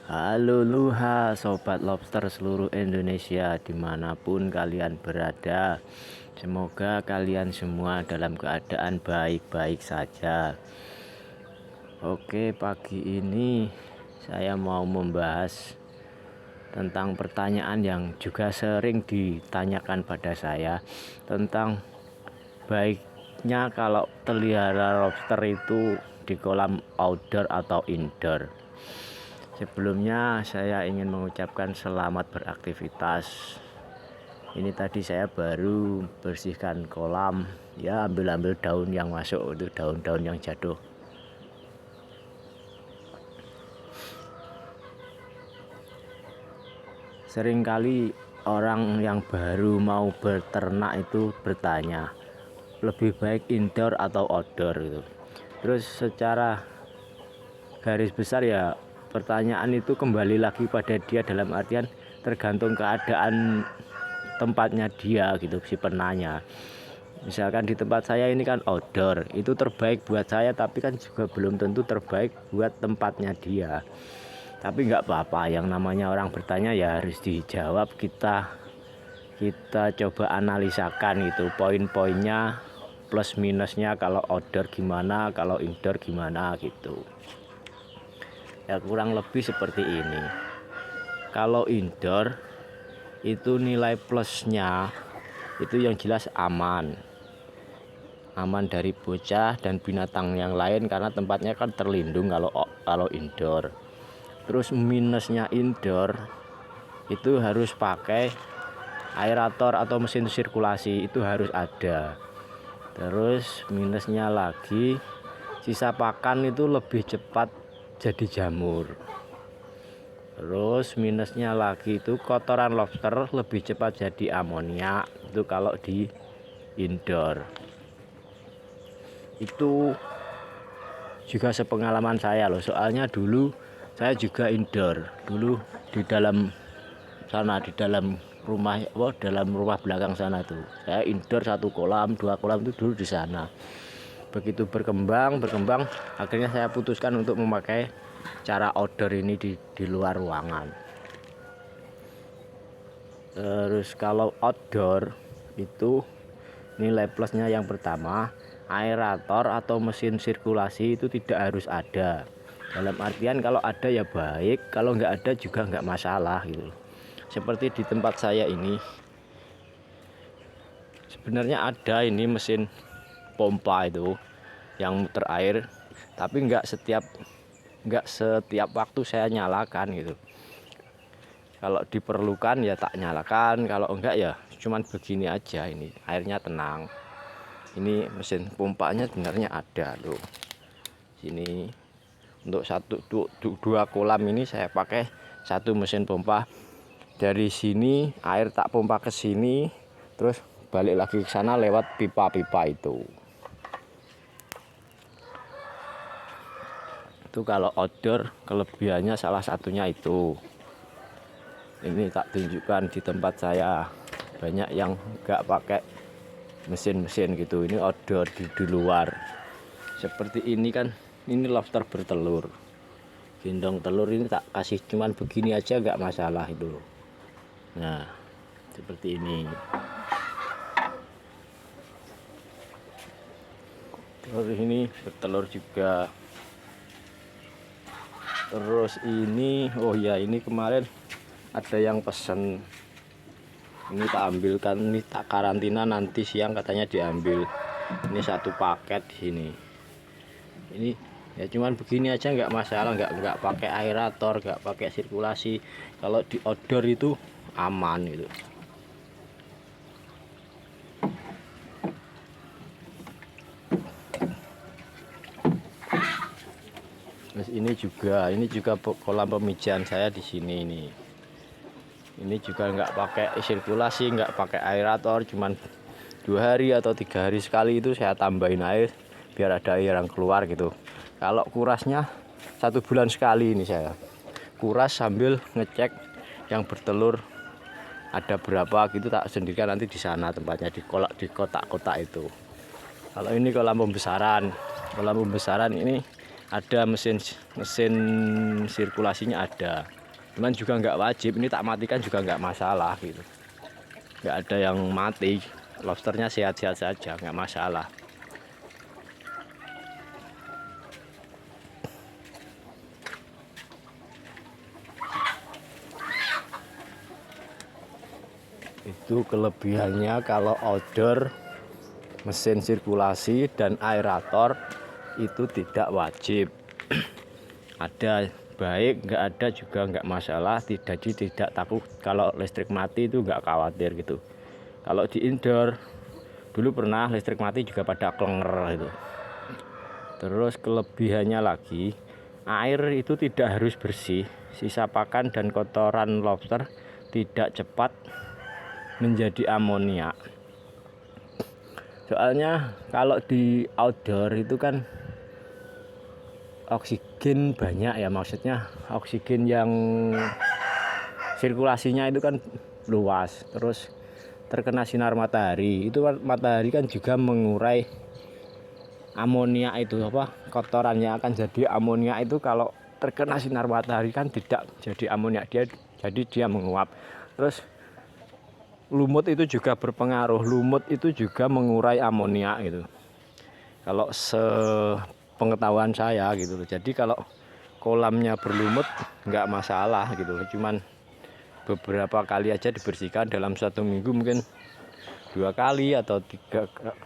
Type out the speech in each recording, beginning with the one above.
Halo Luha, Sobat Lobster seluruh Indonesia dimanapun kalian berada. Semoga kalian semua dalam keadaan baik-baik saja. Oke, pagi ini saya mau membahas tentang pertanyaan yang juga sering ditanyakan pada saya, tentang baiknya kalau pelihara lobster itu di kolam outdoor atau indoor. Sebelumnya saya ingin mengucapkan selamat beraktivitas. Ini tadi saya baru bersihkan kolam, ya ambil daun yang masuk, itu daun-daun yang jatuh. Seringkali orang yang baru mau beternak itu bertanya, lebih baik indoor atau outdoor gitu. Terus secara garis besar ya, pertanyaan itu kembali lagi pada dia, dalam artian tergantung keadaan tempatnya dia gitu, si penanya. Misalkan di tempat saya ini kan outdoor, itu terbaik buat saya, tapi kan juga belum tentu terbaik buat tempatnya dia. Tapi nggak apa-apa, yang namanya orang bertanya ya harus dijawab. Kita coba analisakan itu poin-poinnya, plus minusnya, kalau outdoor gimana, kalau indoor gimana gitu. Ya kurang lebih seperti ini. Kalau indoor itu nilai plusnya itu yang jelas aman dari bocah dan binatang yang lain, karena tempatnya kan terlindung kalau indoor. Terus minusnya indoor itu harus pakai aerator atau mesin sirkulasi, itu harus ada. Terus minusnya lagi, sisa pakan itu lebih cepat jadi jamur. Terus minusnya lagi itu kotoran lobster lebih cepat jadi amonia, itu kalau di indoor. Itu juga sepengalaman saya loh, soalnya dulu saya juga indoor dulu di dalam sana, di dalam rumah, dalam rumah belakang sana tuh. Saya indoor 1 kolam, 2 kolam itu dulu di sana. Begitu berkembang, akhirnya saya putuskan untuk memakai cara outdoor ini di luar ruangan. Terus kalau outdoor itu nilai plusnya yang pertama, aerator atau mesin sirkulasi itu tidak harus ada. Dalam artian kalau ada ya baik, kalau nggak ada juga nggak masalah gitu. Seperti di tempat saya ini, sebenarnya ada ini mesin pompa itu yang muter air, tapi nggak setiap waktu saya nyalakan gitu. Kalau diperlukan ya tak nyalakan, kalau enggak ya cuman begini aja. Ini airnya tenang. Ini mesin pompanya sebenarnya ada loh. Sini untuk 2 kolam ini saya pakai 1 mesin pompa. Dari sini air tak pompa ke sini, terus balik lagi ke sana lewat pipa-pipa itu. Itu kalau outdoor kelebihannya salah satunya itu. Ini tak tunjukkan di tempat saya, banyak yang nggak pakai mesin-mesin gitu. Ini outdoor di luar. Seperti ini kan, ini lobster bertelur. Gendong telur ini tak kasih cuman begini aja nggak masalah itu. Nah, seperti ini. Terus ini bertelur juga. Terus ini, oh ya, ini kemarin ada yang pesen. Ini tak ambilkan, ini tak karantina, nanti siang katanya diambil. Ini 1 paket di sini. Ini ya cuman begini aja nggak masalah, nggak pakai aerator, nggak pakai sirkulasi. Kalau di outdoor itu aman gitu. Terus ini juga kolam pemijahan saya di sini ini. Ini juga nggak pakai sirkulasi, nggak pakai aerator, cuman 2 hari atau 3 hari sekali itu saya tambahin air biar ada air yang keluar gitu. Kalau kurasnya 1 bulan sekali ini saya kuras sambil ngecek yang bertelur ada berapa gitu, tak sendirikan nanti di sana tempatnya, di kotak-kotak itu. Kalau ini kolam pembesaran ini ada mesin sirkulasinya ada, cuman juga nggak wajib. Ini tak matikan juga nggak masalah gitu, nggak ada yang mati, lobsternya sehat-sehat saja, nggak masalah. Itu kelebihannya kalau outdoor, mesin sirkulasi dan aerator itu tidak wajib. Ada baik, nggak ada juga nggak masalah. Jadi tidak takut kalau listrik mati, itu nggak khawatir gitu. Kalau di indoor dulu pernah listrik mati juga pada klenger gitu. Terus kelebihannya lagi, air itu tidak harus bersih. Sisa pakan dan kotoran lobster tidak cepat menjadi amonia. Soalnya kalau di outdoor itu kan oksigen banyak ya, maksudnya oksigen yang sirkulasinya itu kan luas, terus terkena sinar matahari. Itu matahari kan juga mengurai amonia, itu apa, kotorannya akan jadi amonia. Itu kalau terkena sinar matahari kan tidak jadi amonia, jadi dia menguap. Terus lumut itu juga berpengaruh, lumut itu juga mengurai amonia gitu, kalau sepengetahuan saya gitu. Jadi kalau kolamnya berlumut nggak masalah gitu, cuman beberapa kali aja dibersihkan dalam 1 minggu, mungkin 2 kali atau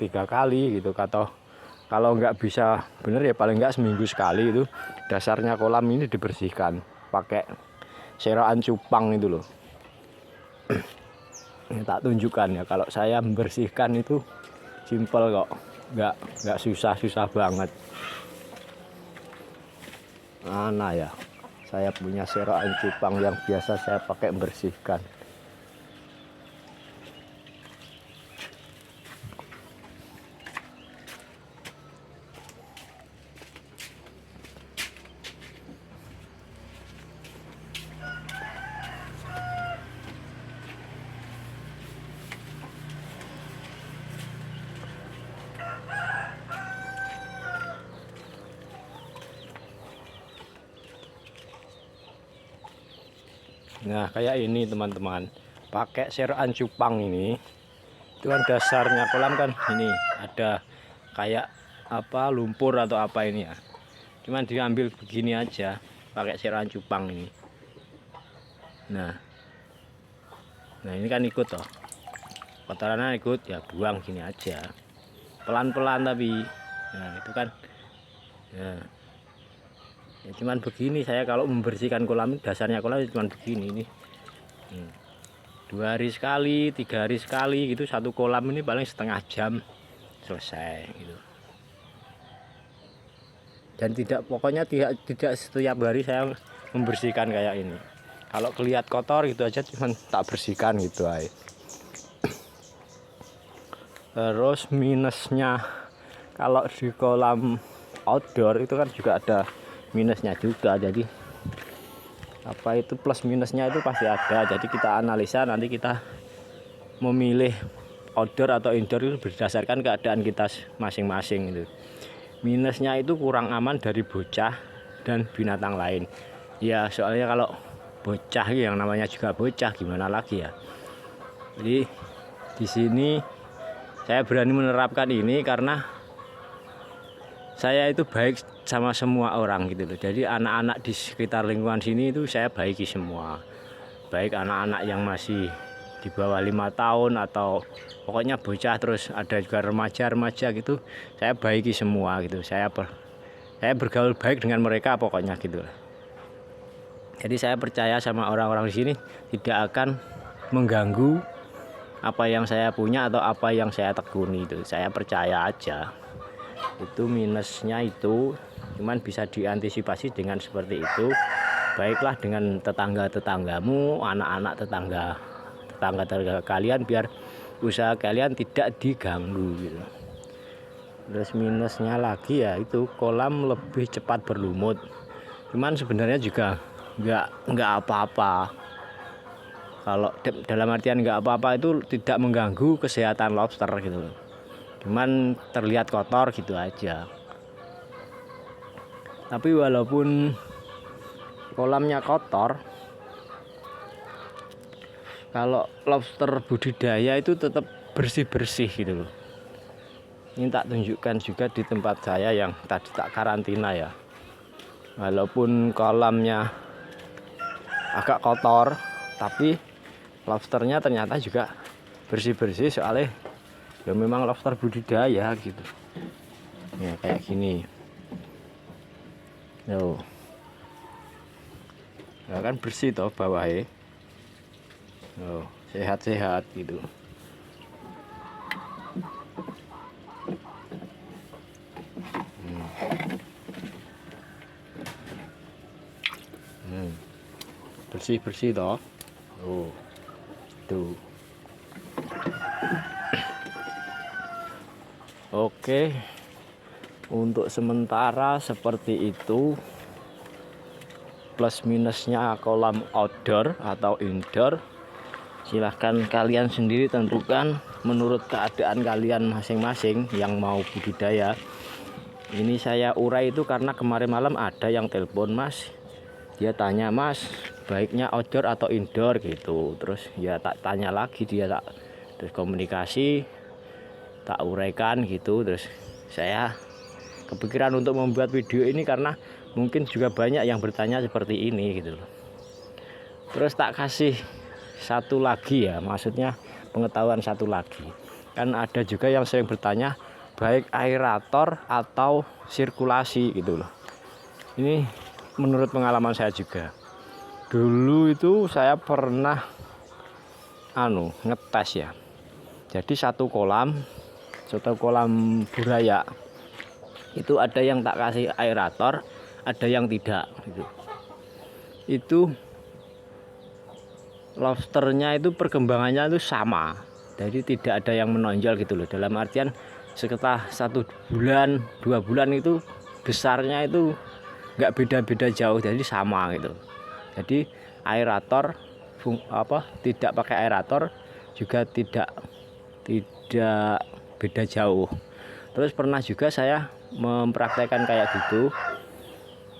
tiga kali gitu. Atau kalau nggak bisa bener ya paling nggak seminggu sekali itu dasarnya kolam ini dibersihkan pakai serokan cupang itu loh. Ini tak tunjukkan ya, kalau saya membersihkan itu simpel kok, nggak susah banget. Mana ya, saya punya serokan cupang yang biasa saya pakai membersihkan. Nah kayak ini teman-teman, pakai serokan cupang ini, itu kan dasarnya kolam kan ini ada kayak apa, lumpur atau apa ini ya, cuman diambil begini aja pakai serokan cupang ini. Nah ini kan ikut toh, kotorannya ikut ya, buang gini aja pelan-pelan tapi. Nah itu kan ya cuman begini saya kalau membersihkan kolam, dasarnya kolam cuman begini ini. 2 hari sekali, 3 hari sekali gitu, satu kolam ini paling setengah jam selesai gitu. Dan pokoknya tidak setiap hari saya membersihkan kayak ini. Kalau kelihatan kotor gitu aja cuman tak bersihkan gitu aja. Terus minusnya kalau di kolam outdoor itu kan juga ada minusnya juga. Jadi apa itu, plus minusnya itu pasti ada. Jadi kita analisa, nanti kita memilih outdoor atau indoor itu berdasarkan keadaan kita masing-masing itu. Minusnya itu kurang aman dari bocah dan binatang lain. Ya soalnya kalau bocah, yang namanya juga bocah, gimana lagi ya. Jadi di sini saya berani menerapkan ini karena saya itu baik sama semua orang gitu loh. Jadi anak-anak di sekitar lingkungan sini itu saya baiki semua. Baik anak-anak yang masih di bawah 5 tahun atau pokoknya bocah, terus ada juga remaja-remaja gitu, saya baiki semua gitu. Saya bergaul baik dengan mereka pokoknya gitu. Jadi saya percaya sama orang-orang di sini tidak akan mengganggu apa yang saya punya atau apa yang saya tekuni itu. Saya percaya aja. Itu minusnya itu, cuman bisa diantisipasi dengan seperti itu. Baiklah dengan tetangga-tetanggamu, anak-anak tetangga kalian, biar usaha kalian tidak diganggu gitu. Terus minusnya lagi ya itu, kolam lebih cepat berlumut. Cuman sebenarnya juga nggak apa-apa. Kalau dalam artian nggak apa-apa itu tidak mengganggu kesehatan lobster gitu loh. Cuman terlihat kotor gitu aja. Tapi walaupun kolamnya kotor, kalau lobster budidaya itu tetap bersih-bersih gitu loh. Ini tak tunjukkan juga di tempat saya yang tadi tak karantina ya. Walaupun kolamnya agak kotor, tapi lobsternya ternyata juga bersih-bersih, soalnya ya memang lobster budidaya gitu. Ya kayak gini. Yo. Ya kan bersih toh bawahnya. Oh, sehat-sehat gitu. Bersih-bersih toh. Oh, tuh. Oke. Untuk sementara seperti itu. Plus minusnya kolam outdoor atau indoor, silahkan kalian sendiri tentukan menurut keadaan kalian masing-masing yang mau budidaya. Ini saya urai itu karena kemarin malam ada yang telepon, Mas, dia tanya, Mas, baiknya outdoor atau indoor gitu. Terus ya tak tanya lagi, dia tak terus komunikasi, tak uraikan gitu. Terus saya kepikiran untuk membuat video ini karena mungkin juga banyak yang bertanya seperti ini gitu loh. Terus tak kasih satu lagi ya, maksudnya pengetahuan satu lagi. Kan ada juga yang sering bertanya baik aerator atau sirkulasi gitu loh. Ini menurut pengalaman saya juga. Dulu itu saya pernah ngetes ya. Jadi satu kolam buraya itu ada yang tak kasih aerator, ada yang tidak gitu. Itu lobsternya itu perkembangannya itu sama, jadi tidak ada yang menonjol gitu loh. Dalam artian sekitar 1 bulan 2 bulan itu besarnya itu nggak beda-beda jauh, jadi sama gitu. Jadi aerator tidak pakai aerator juga tidak beda jauh. Terus pernah juga saya mempraktekkan kayak gitu.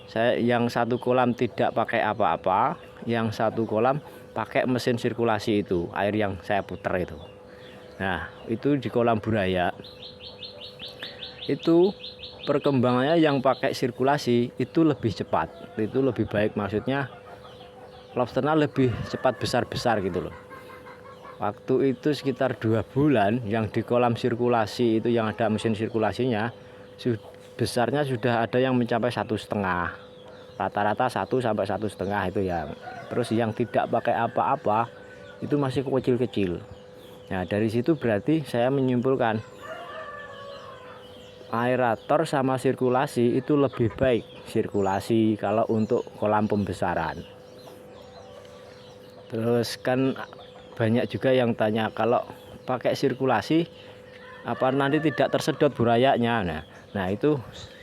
Saya yang satu kolam tidak pakai apa-apa, yang satu kolam pakai mesin sirkulasi itu, air yang saya puter itu. Nah, itu di kolam buraya. Itu perkembangannya yang pakai sirkulasi itu lebih cepat, itu lebih baik, maksudnya lobsternya lebih cepat besar-besar gitu loh. Waktu itu sekitar 2 bulan yang di kolam sirkulasi itu yang ada mesin sirkulasinya, besarnya sudah ada yang mencapai 1,5, rata-rata 1 sampai 1,5 itu ya. Terus yang tidak pakai apa-apa itu masih kecil-kecil. Nah, dari situ berarti saya menyimpulkan aerator sama sirkulasi itu lebih baik sirkulasi kalau untuk kolam pembesaran. Terus kan banyak juga yang tanya kalau pakai sirkulasi apa nanti tidak tersedot burayanya. Nah itu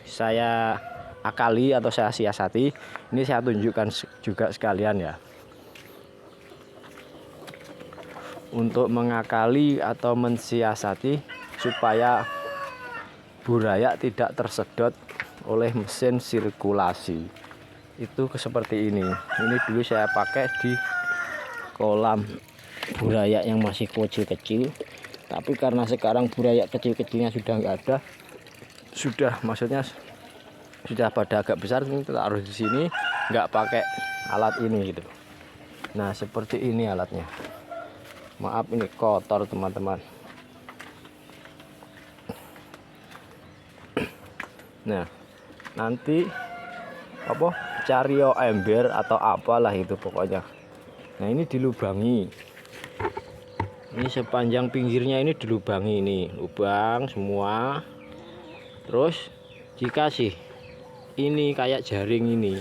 saya akali atau saya siasati. Ini saya tunjukkan juga sekalian ya. Untuk mengakali atau mensiasati supaya buraya tidak tersedot oleh mesin sirkulasi. Itu seperti ini. Ini dulu saya pakai di kolam buraya yang masih kecil-kecil. Tapi karena sekarang buraya kecil-kecilnya sudah nggak ada, maksudnya sudah pada agak besar, ini taruh di sini, nggak pakai alat ini gitu. Nah seperti ini alatnya. Maaf ini kotor teman-teman. Nah nanti cari ember atau apalah itu pokoknya. Nah ini dilubangi. Ini sepanjang pinggirnya ini dilubangi, ini lubang semua. Terus dikasih ini kayak jaring ini.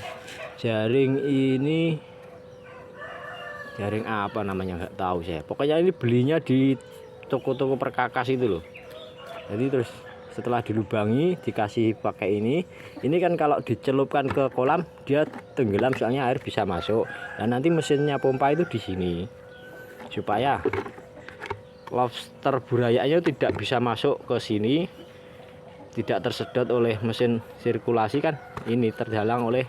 Jaring apa namanya nggak tahu saya. Pokoknya ini belinya di toko-toko perkakas itu loh. Jadi terus setelah dilubangi dikasih pakai ini. Ini kan kalau dicelupkan ke kolam dia tenggelam soalnya air bisa masuk. Dan nanti mesinnya pompa itu di sini. Supaya lobster burayanya tidak bisa masuk ke sini, tidak tersedot oleh mesin sirkulasi kan, ini terhalang oleh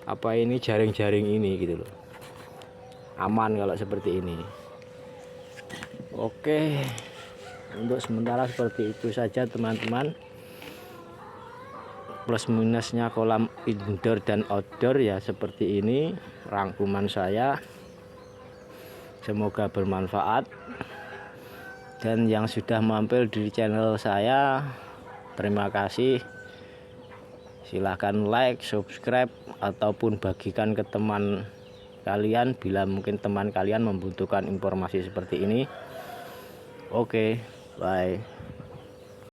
apa ini, jaring-jaring ini gitu loh. Aman kalau seperti ini. Oke, untuk sementara seperti itu saja teman-teman. Plus minusnya kolam indoor dan outdoor ya seperti ini rangkuman saya. Semoga bermanfaat. Dan yang sudah mampir di channel saya, terima kasih. Silahkan like, subscribe, ataupun bagikan ke teman kalian bila mungkin teman kalian membutuhkan informasi seperti ini. Oke, bye.